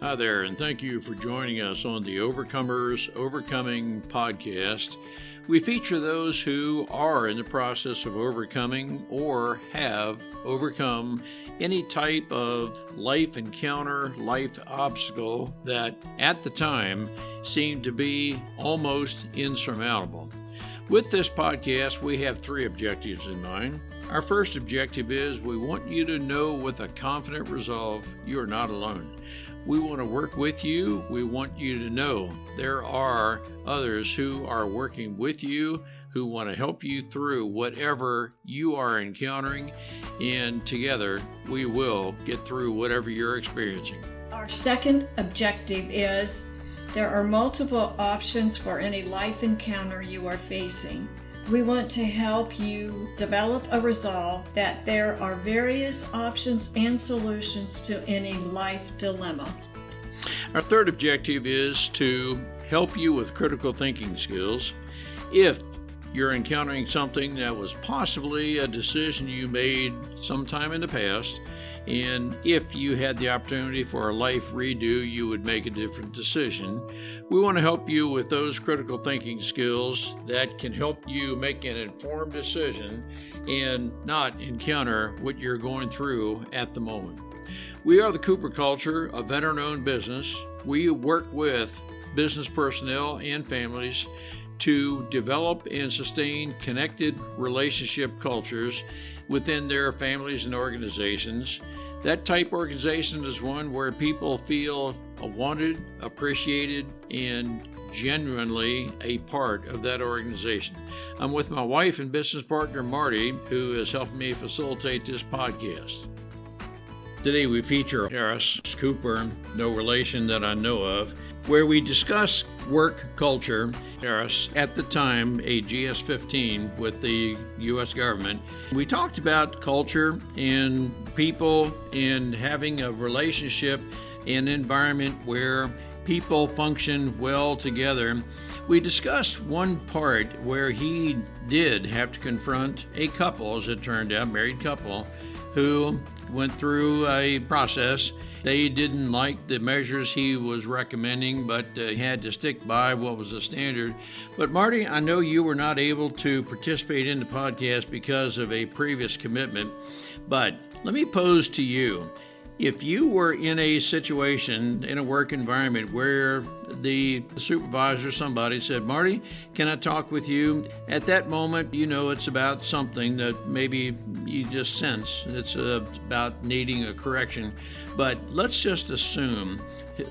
Hi there, and thank you for joining us on the Overcomers Overcoming podcast. We feature those who are in the process of overcoming or have overcome any type of life encounter, life obstacle that at the time seemed to be almost insurmountable. With this podcast, we have three objectives in mind. Our first objective is we want you to know with a confident resolve you are not alone. We want to work with you. We want you to know there are others who are working with you, who want to help you through whatever you are encountering, and together we will get through whatever you're experiencing. Our second objective is there are multiple options for any life encounter you are facing. We want to help you develop a resolve that there are various options and solutions to any life dilemma. Our third objective is to help you with critical thinking skills. If you're encountering something that was possibly a decision you made sometime in the past, and if you had the opportunity for a life redo, you would make a different decision. We want to help you with those critical thinking skills that can help you make an informed decision and not encounter what you're going through at the moment. We are the Cooper Culture, a veteran-owned business. We work with business personnel and families to develop and sustain connected relationship cultures within their families and organizations. That type organization is one where people feel wanted, appreciated, and genuinely a part of that organization. I'm with my wife and business partner, Marty, who is helping me facilitate this podcast. Today we feature Harris Cooper, no relation that I know of, where we discuss work culture. Harris, at the time a GS-15 with the U.S. government. We talked about culture and people and having a relationship and environment where people function well together. We discussed one part where he did have to confront a couple, as it turned out, married couple, who went through a process. They didn't like the measures he was recommending, but had to stick by what was the standard. But Marty, I know you were not able to participate in the podcast because of a previous commitment, but let me pose to you, if you were in a situation, in a work environment where the supervisor, somebody said, Marty, can I talk with you? At that moment, you know it's about something that maybe you just sense. It's about needing a correction. But let's just assume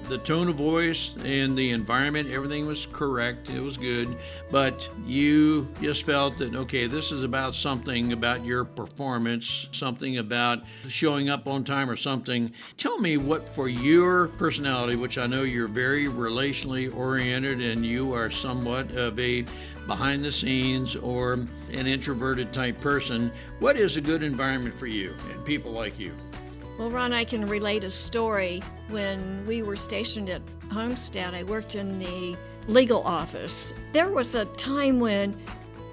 the tone of voice and the environment, everything was correct, it was good, but you just felt that, okay, this is about something about your performance, something about showing up on time or something. Tell me what, for your personality, which I know you're very relationally oriented and you are somewhat of a behind the scenes or an introverted type person, what is a good environment for you and people like you? Well, Ron, I can relate a story. When we were stationed at Homestead, I worked in the legal office. There was a time when,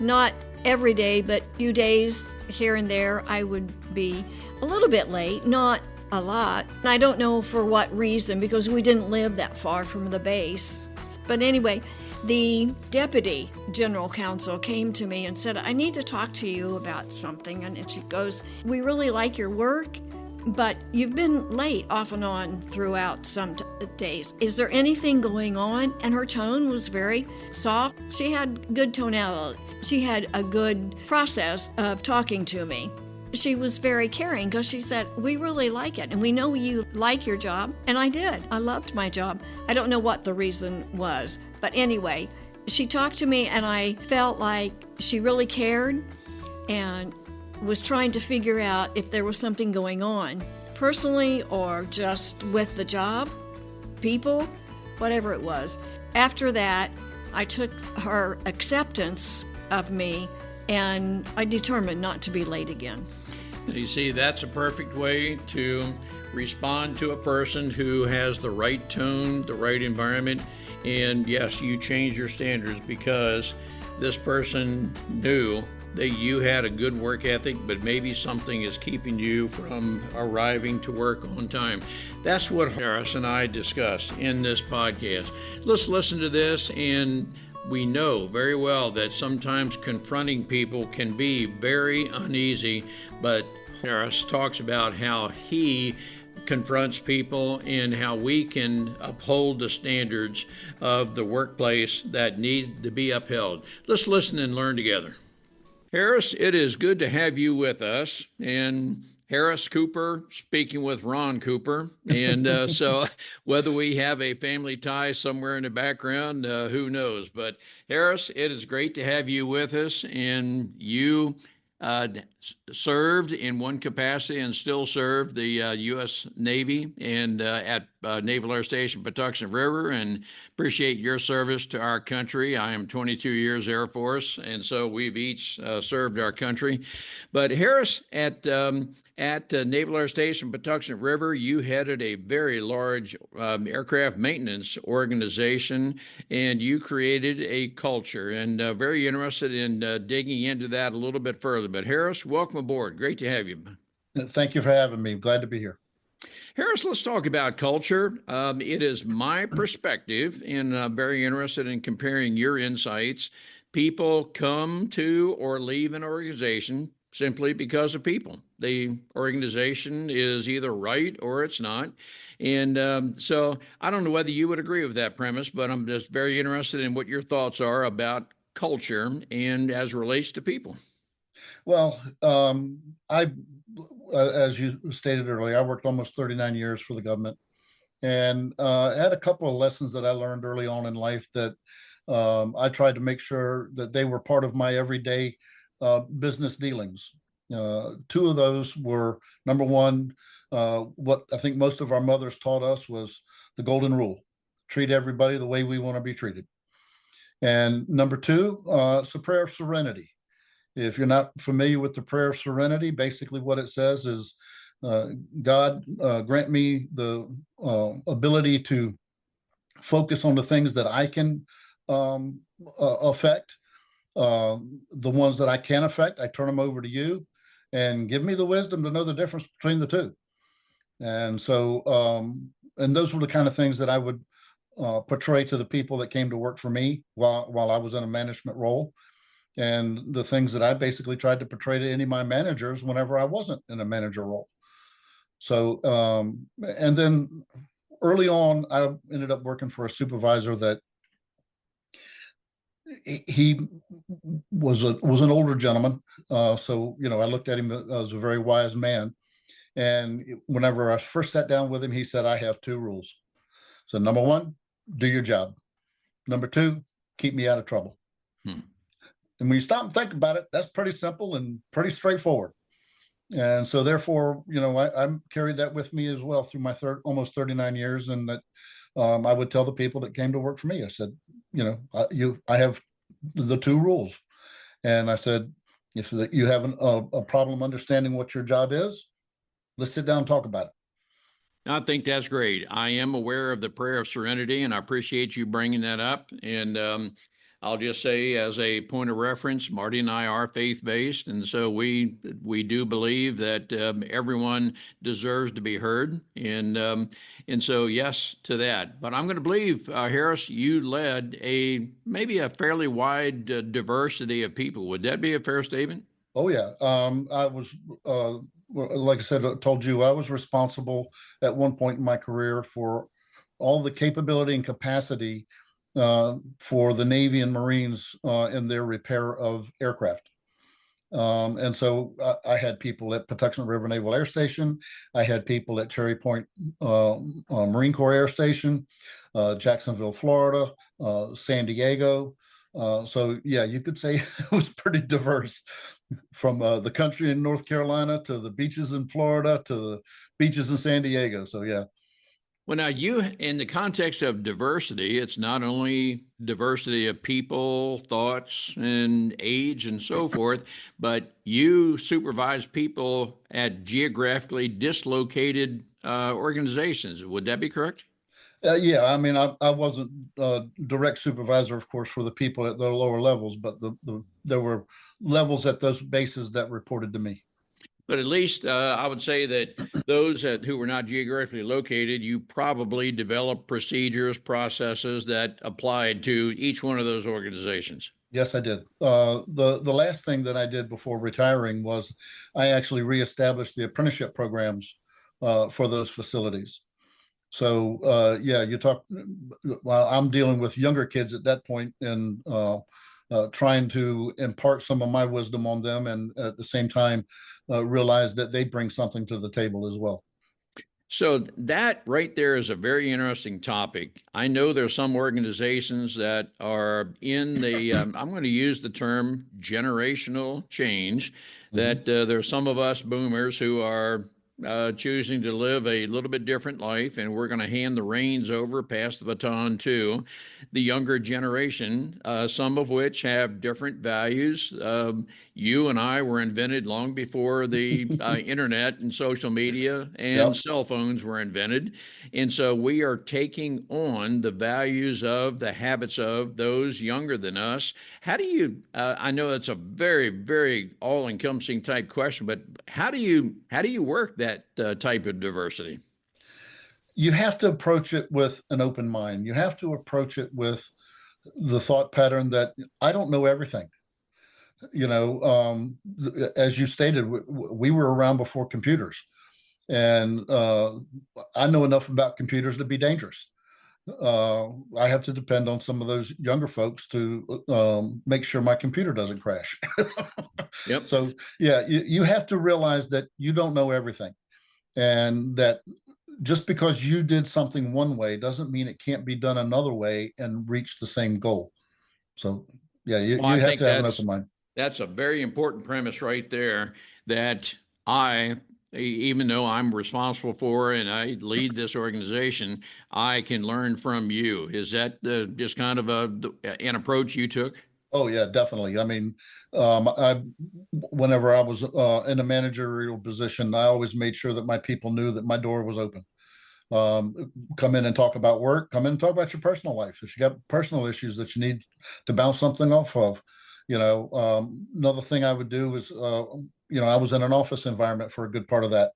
not every day, but a few days here and there, I would be a little bit late, not a lot. I don't know for what reason, because we didn't live that far from the base. But anyway, the deputy general counsel came to me and said, I need to talk to you about something. And she goes, we really like your work, but you've been late off and on throughout some days. Is there anything going on? And her tone was very soft. She had good tonality. She had a good process of talking to me. She was very caring because she said, we really like it and we know you like your job. And I did. I loved my job. I don't know what the reason was. But anyway, she talked to me and I felt like she really cared and was trying to figure out if there was something going on, personally or just with the job, people, whatever it was. After that, I took her acceptance of me and I determined not to be late again. You see, that's a perfect way to respond to a person who has the right tone, the right environment, and yes, you change your standards because this person knew that you had a good work ethic, but maybe something is keeping you from arriving to work on time. That's what Harris and I discuss in this podcast. Let's listen to this, and we know very well that sometimes confronting people can be very uneasy, but Harris talks about how he confronts people and how we can uphold the standards of the workplace that need to be upheld. Let's listen and learn together. Harris, it is good to have you with us. And Harris Cooper speaking with Ron Cooper. And so whether we have a family tie somewhere in the background, who knows? But Harris, it is great to have you with us. And you served in one capacity and still serve the U.S. Navy and at Naval Air Station Patuxent River, and appreciate your service to our country. I am 22 years Air Force, and so we've each served our country. But Harris, at Naval Air Station Patuxent River, you headed a very large aircraft maintenance organization, and you created a culture, and very interested in digging into that a little bit further. But Harris, welcome aboard. Great to have you. Thank you for having me. Glad to be here. Harris, let's talk about culture. It is my perspective, and I'm very interested in comparing your insights. People come to or leave an organization simply because of people. The organization is either right or it's not. And so I don't know whether you would agree with that premise, but I'm just very interested in what your thoughts are about culture and as relates to people. Well, as you stated earlier, I worked almost 39 years for the government, and I had a couple of lessons that I learned early on in life that I tried to make sure that they were part of my everyday business dealings. Two of those were, number one, what I think most of our mothers taught us was the golden rule: treat everybody the way we want to be treated. And number two, it's a prayer of serenity. If you're not familiar with the prayer of serenity, basically what it says is, God, grant me the ability to focus on the things that I can affect. The ones that I can affect, I turn them over to you, and give me the wisdom to know the difference between the two. And so, and those were the kind of things that I would portray to the people that came to work for me while I was in a management role. And the things that I basically tried to portray to any of my managers whenever I wasn't in a manager role. So, and then early on, I ended up working for a supervisor that he was an older gentleman. So, I looked at him as a very wise man. And whenever I first sat down with him, he said, I have two rules. So number one, do your job. Number two, keep me out of trouble. And when you stop and think about it, that's pretty simple and pretty straightforward. And so therefore, I carried that with me as well through my almost 39 years. And that I would tell the people that came to work for me, I said, I have the two rules. And I said, if you have a problem understanding what your job is, let's sit down and talk about it. I think that's great. I am aware of the prayer of serenity, and I appreciate you bringing that up. And I'll just say, as a point of reference, Marty and I are faith-based, and so we do believe that everyone deserves to be heard, and so yes to that. But I'm going to believe, Harris, you led maybe a fairly wide diversity of people. Would that be a fair statement? Oh yeah, I was. Like I said, I told you I was responsible at one point in my career for all the capability and capacity for the Navy and Marines in their repair of aircraft. And so I had people at Patuxent River Naval Air Station. I had people at Cherry Point Marine Corps Air Station, Jacksonville, Florida, San Diego. So yeah, you could say it was pretty diverse, from the country in North Carolina to the beaches in Florida to the beaches in San Diego. So yeah. Well, now in the context of diversity, it's not only diversity of people, thoughts, and age and so forth, but you supervise people at geographically dislocated organizations. Would that be correct? Yeah, I mean, I wasn't direct supervisor, of course, for the people at the lower levels, but there were levels at those bases that reported to me. But at least I would say that those who were not geographically located, you probably developed procedures, processes that applied to each one of those organizations. Yes, I did. The last thing that I did before retiring was I actually reestablished the apprenticeship programs for those facilities. So yeah, you talk. Well, I'm dealing with younger kids at that point, and trying to impart some of my wisdom on them, and at the same time, realize that they bring something to the table as well. So that right there is a very interesting topic. I know there's some organizations that are in the, I'm going to use the term generational change, Mhm. that there's some of us boomers who are choosing to live a little bit different life, and we're going to hand the reins over, pass the baton to the younger generation, some of which have different values. You and I were invented long before the internet and social media and Yep. cell phones were invented. And so we are taking on the values of, the habits of those younger than us. How do you, I know it's a very, very all encompassing type question, but how do you work that type of diversity? You have to approach it with an open mind. You have to approach it with the thought pattern that I don't know everything. As you stated, we were around before computers, and I know enough about computers to be dangerous. I have to depend on some of those younger folks to make sure my computer doesn't crash. Yep. So yeah, you have to realize that you don't know everything, and that just because you did something one way doesn't mean it can't be done another way and reach the same goal. So yeah, you, Well, I you have think to have an open mind. that's a very important premise right there, that I, even though I'm responsible for and I lead this organization, I can learn from you. Is that just kind of an approach you took? Oh yeah, definitely. I mean, whenever I was in a managerial position, I always made sure that my people knew that my door was open. Come in and talk about work. Come in and talk about your personal life. If you got personal issues that you need to bounce something off of, another thing I would do is, I was in an office environment for a good part of that.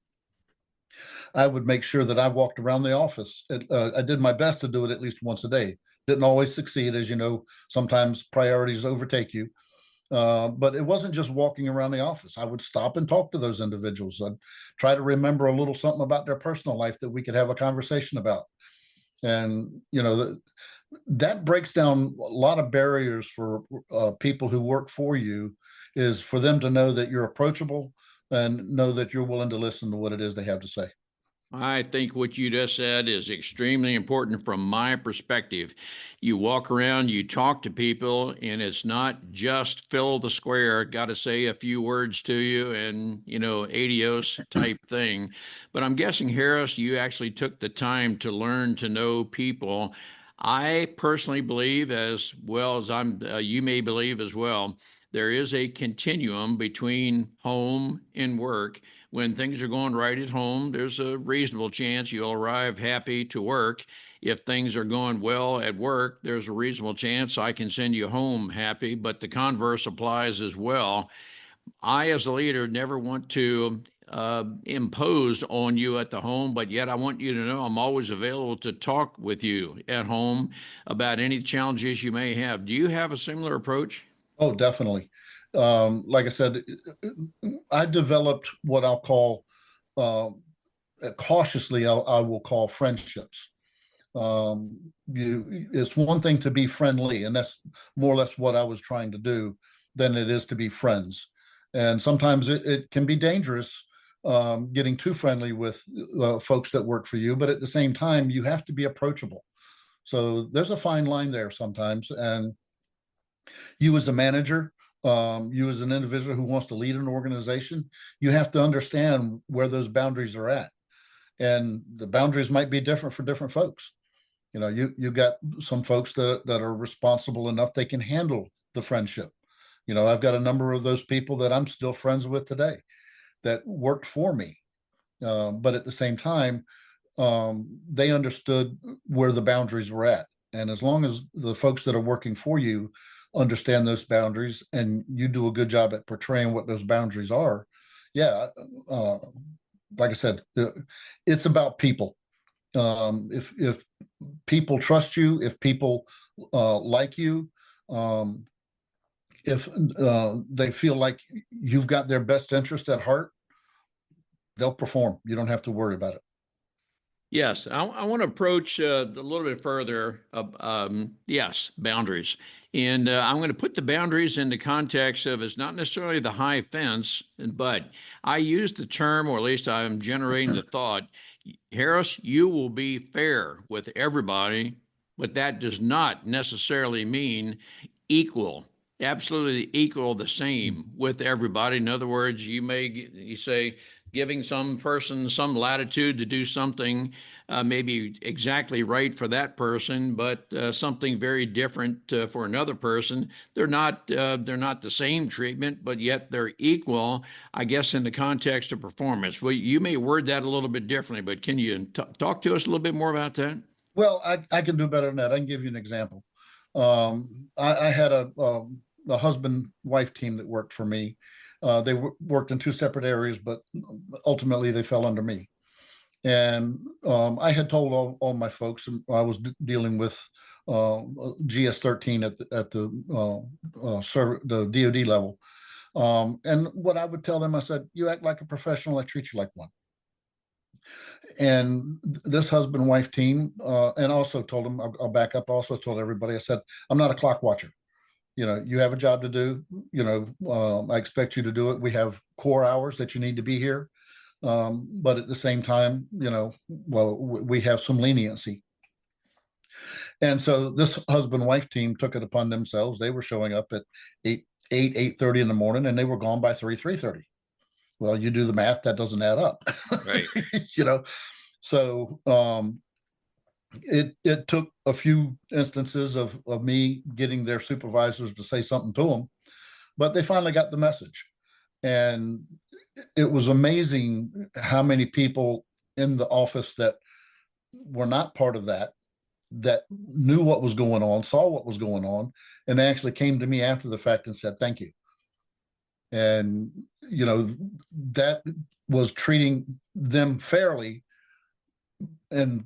I would make sure that I walked around the office. I did my best to do it at least once a day. Didn't always succeed, as you know. Sometimes priorities overtake you. But it wasn't just walking around the office. I would stop and talk to those individuals. I'd try to remember a little something about their personal life that we could have a conversation about. And that breaks down a lot of barriers for people who work for you, is for them to know that you're approachable and know that you're willing to listen to what it is they have to say. I think what you just said is extremely important from my perspective. You walk around, you talk to people, and it's not just fill the square, got to say a few words to you and, adios type thing. But I'm guessing, Harris, you actually took the time to learn to know people. I personally believe, as well as you may believe as well, there is a continuum between home and work. When things are going right at home, there's a reasonable chance you'll arrive happy to work. If things are going well at work, there's a reasonable chance I can send you home happy, but the converse applies as well. I, as a leader, never want to impose on you at the home, but yet I want you to know I'm always available to talk with you at home about any challenges you may have. Do you have a similar approach? Oh, definitely. Like I said, I developed what I'll call, uh, cautiously, I will call friendships. It's one thing to be friendly, and that's more or less what I was trying to do, than it is to be friends. And sometimes it can be dangerous, getting too friendly with folks that work for you, but at the same time, you have to be approachable. So there's a fine line there sometimes. And you as a manager, you as an individual who wants to lead an organization, you have to understand where those boundaries are at. And the boundaries might be different for different folks. You got some folks that are responsible enough, they can handle the friendship. I've got a number of those people that I'm still friends with today that worked for me. But at the same time, they understood where the boundaries were at. And as long as the folks that are working for you understand those boundaries and you do a good job at portraying what those boundaries are, yeah, like I said, it's about people. If people trust you, if people like you, um, if they feel like you've got their best interest at heart, they'll perform. You don't have to worry about it. Yes, I want to approach a little bit further. Yes, boundaries. And I'm going to put the boundaries in the context of it's not necessarily the high fence, but I use the term, or at least I'm generating the thought, Harris, you will be fair with everybody, but that does not necessarily mean equal, absolutely equal, the same with everybody. In other words, you say, giving some person some latitude to do something maybe exactly right for that person, but something very different for another person. They're not the same treatment, but yet they're equal, I guess, in the context of performance. Well, you may word that a little bit differently, but can you talk to us a little bit more about that? Well, I can do better than that. I can give you an example. I had a husband-wife team that worked for me. They worked in two separate areas, but ultimately they fell under me. And I had told all my folks, and I was dealing with GS-13 the DoD level. And what I would tell them, I said, you act like a professional, I treat you like one. And this husband-wife team, and also told them, I'll back up, also told everybody, I said, I'm not a clock watcher. You have a job to do. I expect you to do it. We have core hours that you need to be here. But at the same time, well, we have some leniency. And so this husband-wife team took it upon themselves. They were showing up at 8:30 in the morning, and they were gone by 3:30. Well, you do the math, that doesn't add up. Right. So it took a few instances of me getting their supervisors to say something to them, but they finally got the message. And it was amazing how many people in the office that were not part of that knew what was going on, saw what was going on, and they actually came to me after the fact and said, thank you. And, that was treating them fairly and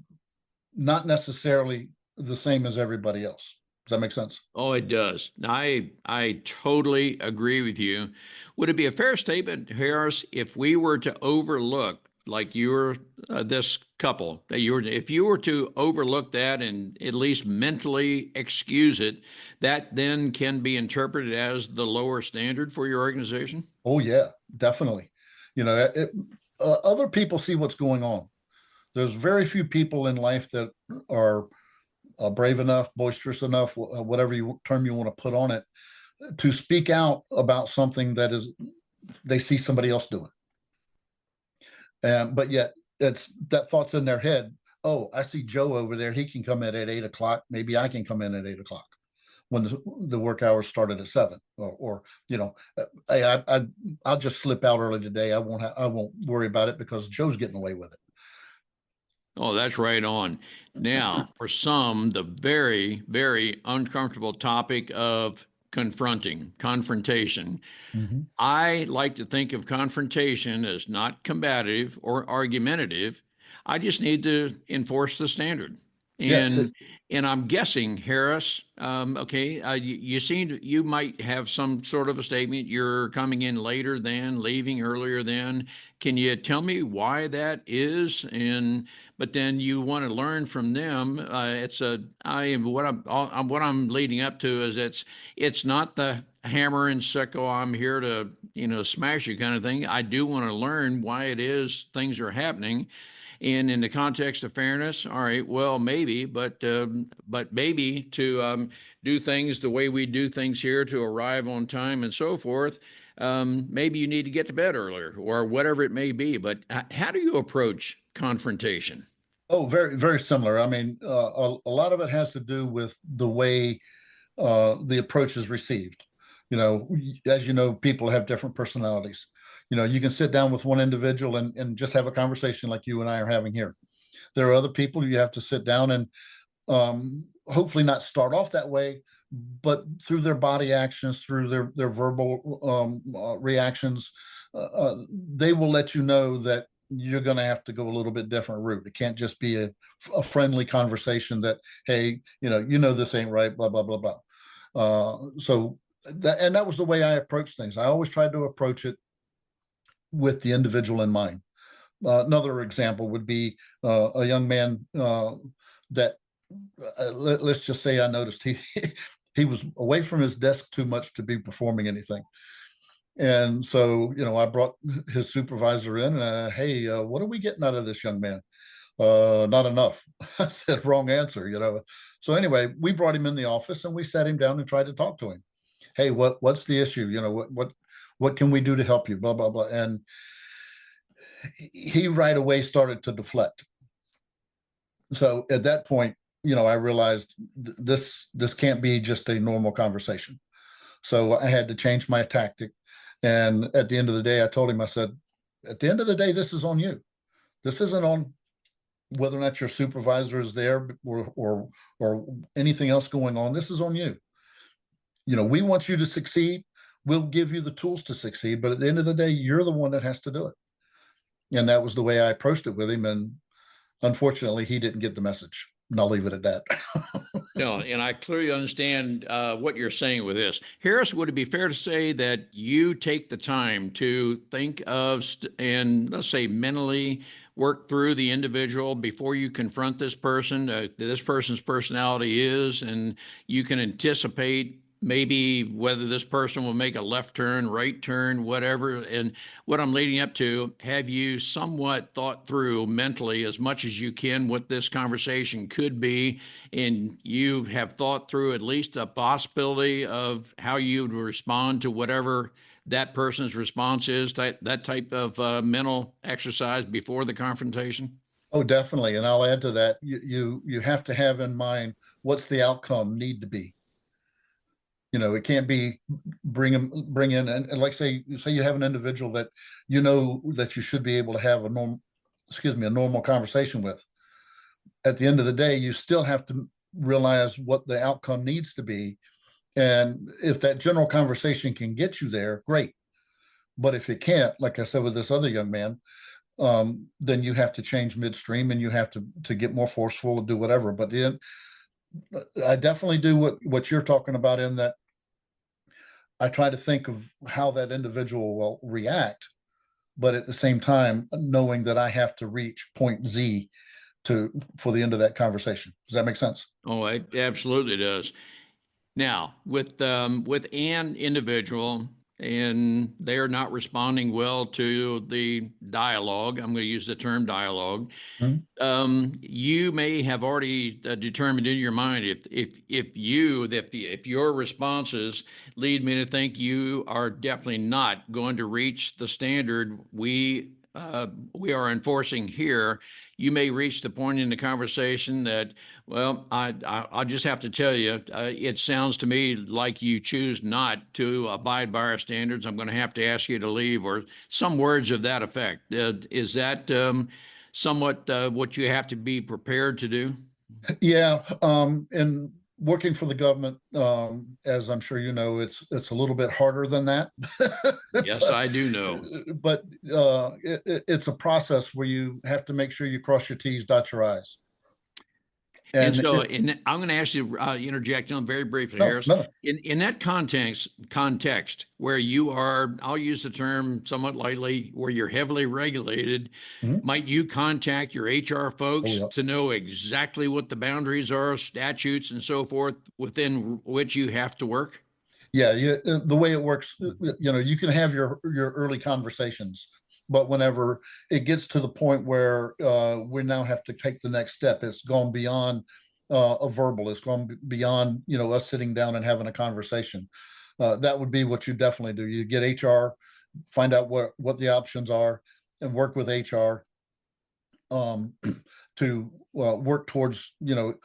not necessarily the same as everybody else. Does that make sense? Oh, it does. I totally agree with you. Would it be a fair statement, Harris, if we were to overlook, like you're this couple, if you were to overlook that and at least mentally excuse it, that then can be interpreted as the lower standard for your organization? Oh yeah, definitely. Other people see what's going on. There's very few people in life that are brave enough, boisterous enough, whatever term you want to put on it, to speak out about something they see somebody else doing. But yet that thought's in their head. Oh, I see Joe over there. He can come in at 8 o'clock. Maybe I can come in at 8 o'clock when the work hours started at 7. Or hey, I'll just slip out early today. I won't worry about it because Joe's getting away with it. Oh, that's right on. Now, for some, the very, very uncomfortable topic of confrontation. Mm-hmm. I like to think of confrontation as not combative or argumentative. I just need to enforce the standard. And and I'm guessing, Harris, okay, you might have some sort of a statement. You're coming in later than, leaving earlier than. Can you tell me why that is? But then you want to learn from them. What I'm leading up to is it's not the hammer and sickle, I'm here to smash you kind of thing. I do want to learn why it is things are happening. And in the context of fairness, all right, well, maybe, but maybe to do things the way we do things here, to arrive on time and so forth, maybe you need to get to bed earlier or whatever it may be. But how do you approach confrontation? Oh, very, very similar. I mean, a lot of it has to do with the way the approach is received. As you know, people have different personalities. You can sit down with one individual and just have a conversation like you and I are having here. There are other people you have to sit down and hopefully not start off that way, but through their body actions, through their verbal reactions, they will let you know that you're going to have to go a little bit different route. It can't just be a friendly conversation that, hey, this ain't right, blah, blah, blah, blah. So that was the way I approached things. I always tried to approach it with the individual in mind. Another example would be a young man that let's just say I noticed he was away from his desk too much to be performing anything. And so, I brought his supervisor in, hey, what are we getting out of this young man? Not enough. I said, wrong answer, So anyway, we brought him in the office and we sat him down and tried to talk to him. Hey, what's the issue? What can we do to help you? Blah, blah, blah. And he right away started to deflect. So at that point, I realized this can't be just a normal conversation. So I had to change my tactic. And at the end of the day, I told him, I said, at the end of the day, this is on you. This isn't on whether or not your supervisor is there or anything else going on. This is on you. We want you to succeed. We'll give you the tools to succeed. But at the end of the day, you're the one that has to do it. And that was the way I approached it with him. And unfortunately, he didn't get the message. And I'll leave it at that. No, and I clearly understand what you're saying with this. Harris, would it be fair to say that you take the time to think of and let's say mentally work through the individual before you confront this person, this person's personality is, and you can anticipate maybe whether this person will make a left turn, right turn, whatever. And what I'm leading up to, have you somewhat thought through mentally as much as you can what this conversation could be, and you have thought through at least a possibility of how you would respond to whatever that person's response is, that type of mental exercise before the confrontation? Oh, definitely. And I'll add to that, you have to have in mind what's the outcome need to be. It can't be bring in and like say you have an individual that that you should be able to have a normal conversation with. At the end of the day, you still have to realize what the outcome needs to be. And if that general conversation can get you there, great. But if it can't, like I said with this other young man, then you have to change midstream and you have to get more forceful and do whatever. But then I definitely do what you're talking about, in that I try to think of how that individual will react, but at the same time, knowing that I have to reach point Z for the end of that conversation. Does that make sense? Oh, it absolutely does. Now, with an individual and they're not responding well to the dialogue, I'm going to use the term dialogue. Mm-hmm. You may have already determined in your mind if your responses lead me to think you are definitely not going to reach the standard we are enforcing here. You may reach the point in the conversation that, well, I'll just have to tell you, it sounds to me like you choose not to abide by our standards. I'm going to have to ask you to leave, or some words of that effect. Is that somewhat what you have to be prepared to do? Yeah. And working for the government, as I'm sure you know, it's a little bit harder than that. Yes, I do know. But it's a process where you have to make sure you cross your T's, dot your I's. And so, I'm going to ask you to interject on very briefly, Harris. No. In that context where you are, I'll use the term somewhat lightly, where you're heavily regulated, mm-hmm. Might you contact your HR folks to know exactly what the boundaries are, statutes, and so forth within which you have to work? Yeah, the way it works, you can have your early conversations, but whenever it gets to the point where we now have to take the next step, it's gone beyond a verbal. It's gone beyond us sitting down and having a conversation. That would be what you definitely do. You get HR, find out what the options are, and work with HR to work towards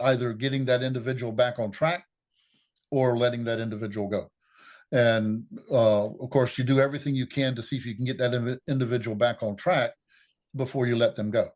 either getting that individual back on track or letting that individual go. And of course, you do everything you can to see if you can get that individual back on track before you let them go.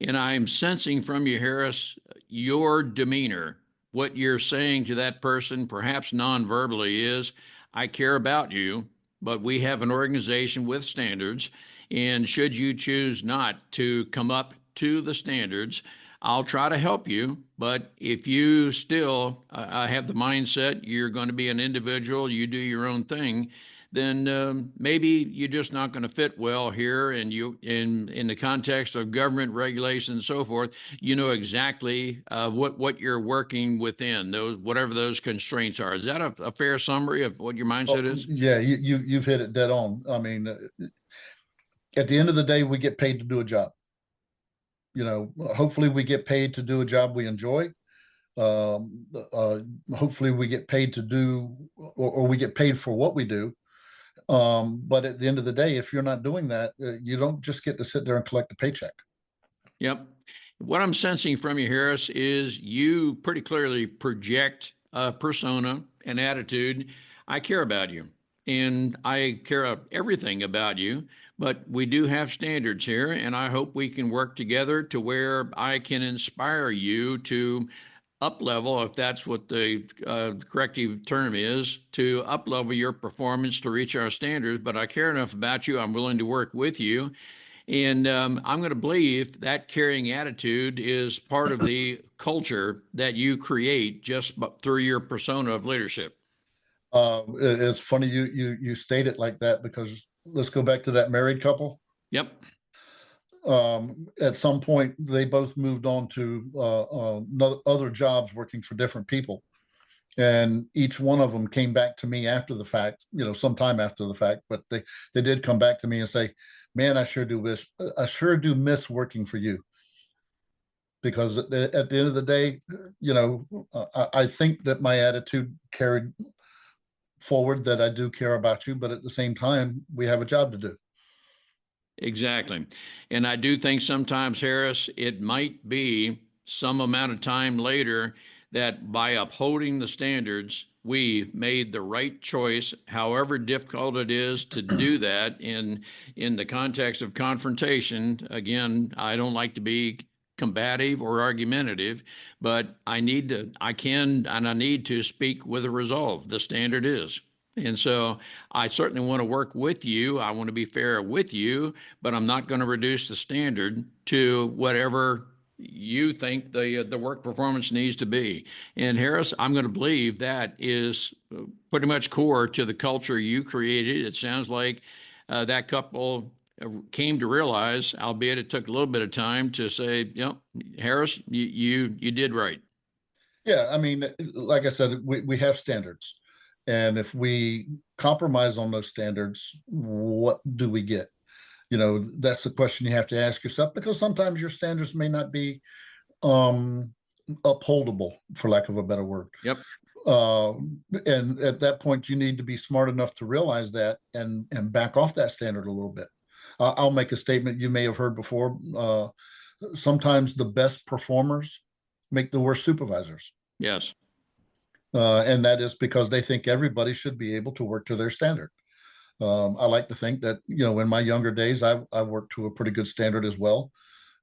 And I'm sensing from you, Harris, your demeanor, what you're saying to that person, perhaps non-verbally, is I care about you, but we have an organization with standards. And should you choose not to come up to the standards, I'll try to help you. But if you still have the mindset you're going to be an individual, you do your own thing, then maybe you're just not going to fit well here. And you, in the context of government regulation and so forth, you know exactly what you're working within, those whatever those constraints are. Is that a fair summary of what your mindset Oh, is? yeah, you've hit it dead on. I mean, at the end of the day, we get paid to do a job. Hopefully we get paid to do a job we enjoy. Hopefully we get paid to do, or we get paid for what we do. But at the end of the day, if you're not doing that, you don't just get to sit there and collect a paycheck. Yep. What I'm sensing from you, Harris, is you pretty clearly project a persona, an attitude. I care about you, and I care everything about you, but we do have standards here, and I hope we can work together to where I can inspire you to up level, if that's what the corrective term is, to up level your performance to reach our standards. But I care enough about you, I'm willing to work with you. And I'm going to believe that caring attitude is part of the culture that you create just through your persona of leadership. It's funny you state it like that, because let's go back to that married couple. Yep. At some point, they both moved on to other jobs working for different people. And each one of them came back to me after the fact, sometime after the fact, but they did come back to me and say, man, I sure do miss working for you. Because at the end of the day, I think that my attitude carried forward, that I do care about you, but at the same time, we have a job to do. Exactly. And I do think sometimes, Harris, it might be some amount of time later that by upholding the standards, we made the right choice, however difficult it is to do that in the context of confrontation. Again, I don't like to be combative or argumentative, but I can, and I need to speak with a resolve. The standard is. And so I certainly want to work with you. I want to be fair with you, but I'm not going to reduce the standard to whatever you think the work performance needs to be. And Harris, I'm going to believe that is pretty much core to the culture you created. It sounds like that couple came to realize, albeit it took a little bit of time, to say, Harris, you did right. Yeah, I mean, like I said, we have standards. And if we compromise on those standards, what do we get? That's the question you have to ask yourself, because sometimes your standards may not be um, upholdable, for lack of a better word. Yep. And at that point, you need to be smart enough to realize that and back off that standard a little bit. I'll make a statement you may have heard before. Sometimes the best performers make the worst supervisors. Yes. And that is because they think everybody should be able to work to their standard. I like to think that, in my younger days, I worked to a pretty good standard as well.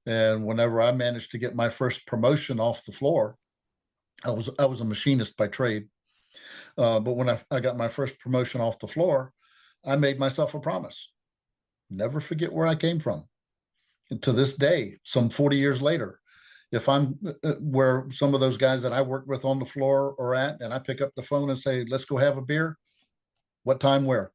And whenever I managed to get my first promotion off the floor, I was a machinist by trade. But when I got my first promotion off the floor, I made myself a promise: never forget where I came from. And to this day, some 40 years later, if I'm where some of those guys that I worked with on the floor are at, and I pick up the phone and say, let's go have a beer, what time, where?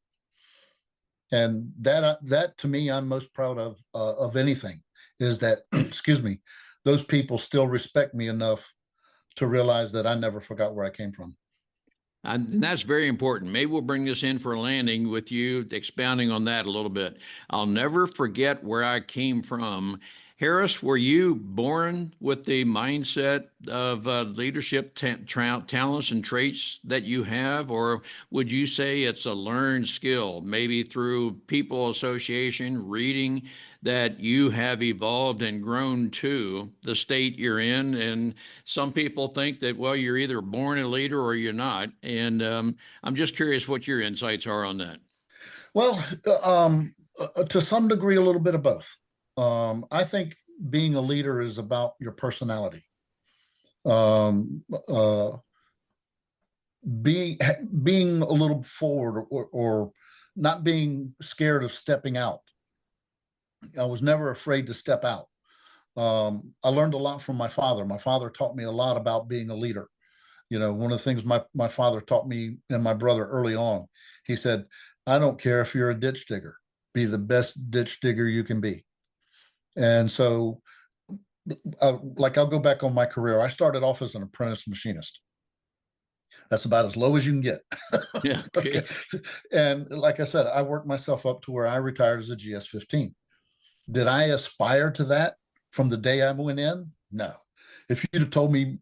And that to me, I'm most proud of anything, is that, excuse me, those people still respect me enough to realize that I never forgot where I came from. And that's very important. Maybe we'll bring this in for a landing with you, expounding on that a little bit. I'll never forget where I came from. Harris, were you born with the mindset of leadership talents and traits that you have, or would you say it's a learned skill, maybe through people association, reading, that you have evolved and grown to the state you're in? And some people think that, well, you're either born a leader or you're not. And I'm just curious what your insights are on that. Well, to some degree, a little bit of both. I think being a leader is about your personality. Um, uh, being a little forward, or not being scared of stepping out. I was never afraid to step out. I learned a lot from my father. My father taught me a lot about being a leader. One of the things my father taught me and my brother early on, he said, I don't care if you're a ditch digger, be the best ditch digger you can be. And so, I'll go back on my career. I started off as an apprentice machinist. That's about as low as you can get. Yeah. Okay. And like I said, I worked myself up to where I retired as a GS-15. Did I aspire to that from the day I went in? No. If you'd have told me,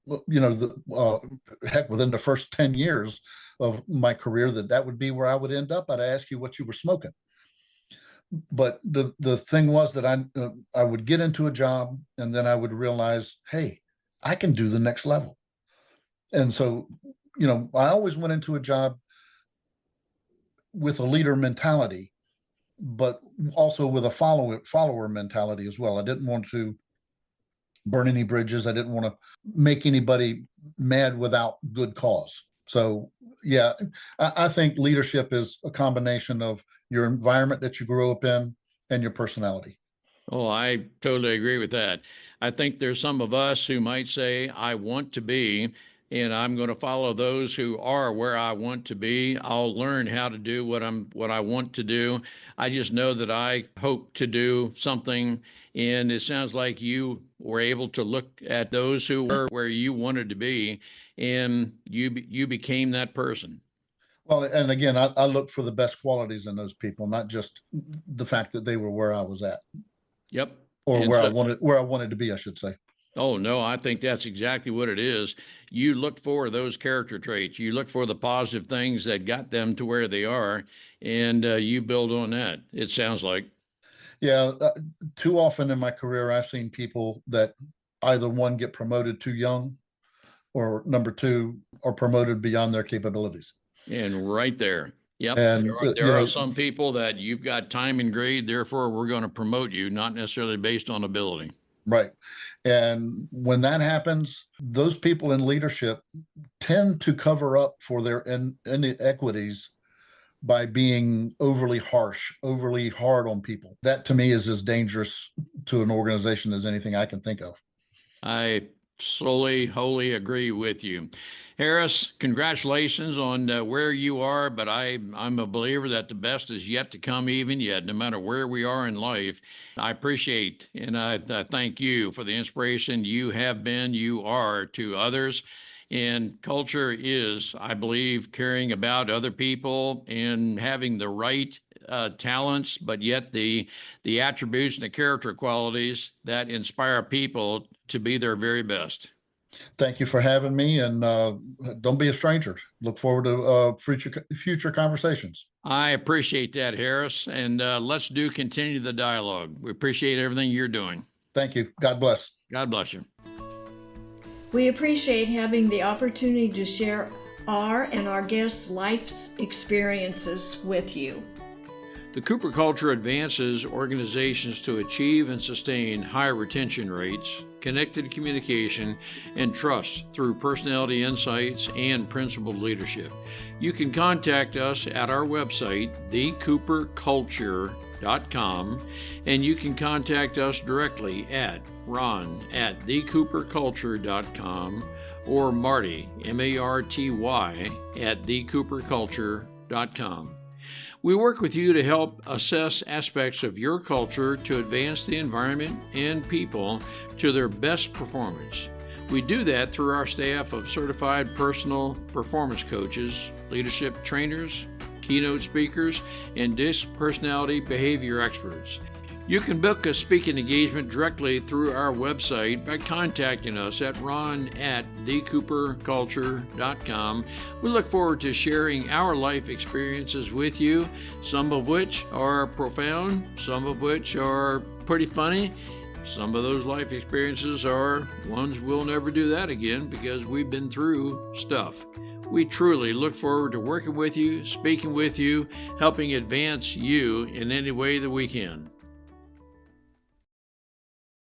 heck, within the first 10 years of my career that would be where I would end up, I'd ask you what you were smoking. But the thing was that I would get into a job, and then I would realize, hey, I can do the next level. And so, I always went into a job with a leader mentality, but also with a follower mentality as well. I didn't want to burn any bridges. I didn't want to make anybody mad without good cause. So yeah, I think leadership is a combination of your environment that you grew up in and your personality. Oh, I totally agree with that. I think there's some of us who might say, I want to be, and I'm going to follow those who are where I want to be. I'll learn how to do what I want to do. I just know that I hope to do something. And it sounds like you were able to look at those who were where you wanted to be, and you became that person. Well, and again, I look for the best qualities in those people, not just the fact that they were where I was at. Yep. Or And where so, I wanted to be, I should say. oh no, I think that's exactly what it is. You look for those character traits. You look for the positive things that got them to where they are, and you build on that. It sounds like. Yeah, too often in my career, I've seen people that either one, get promoted too young, or number two, are promoted beyond their capabilities. And right there. Yep. And There are some people that you've got time and grade, therefore we're going to promote you, not necessarily based on ability. right. And when that happens, those people in leadership tend to cover up for their inequities by being overly harsh, overly hard on people. That to me is as dangerous to an organization as anything I can think of. I wholly agree with you. Harris, congratulations on where you are, but I'm a believer that the best is yet to come, even yet, no matter where we are in life. I appreciate and I thank you for the inspiration you have been, you are to others. And culture is, I believe, caring about other people and having the right talents, but yet the attributes and the character qualities that inspire people to be their very best. Thank you for having me, and don't be a stranger. Look forward to future conversations. I appreciate that, Harris, and let's continue the dialogue. We appreciate everything you're doing. Thank you. God bless. God bless you. We appreciate having the opportunity to share our and our guests' life experiences with you. The Cooper culture advances organizations to achieve and sustain high retention rates, connected communication, and trust through personality insights and principled leadership. You can contact us at our website, thecooperculture.com, and you can contact us directly at ron@thecooperculture.com or Marty, MARTY, at thecooperculture.com. We work with you to help assess aspects of your culture to advance the environment and people to their best performance. We do that through our staff of certified personal performance coaches, leadership trainers, keynote speakers, and personality behavior experts. You can book a speaking engagement directly through our website by contacting us at ron@thecooperculture.com. We look forward to sharing our life experiences with you, some of which are profound, some of which are pretty funny. Some of those life experiences are ones we'll never do that again because we've been through stuff. We truly look forward to working with you, speaking with you, helping advance you in any way that we can.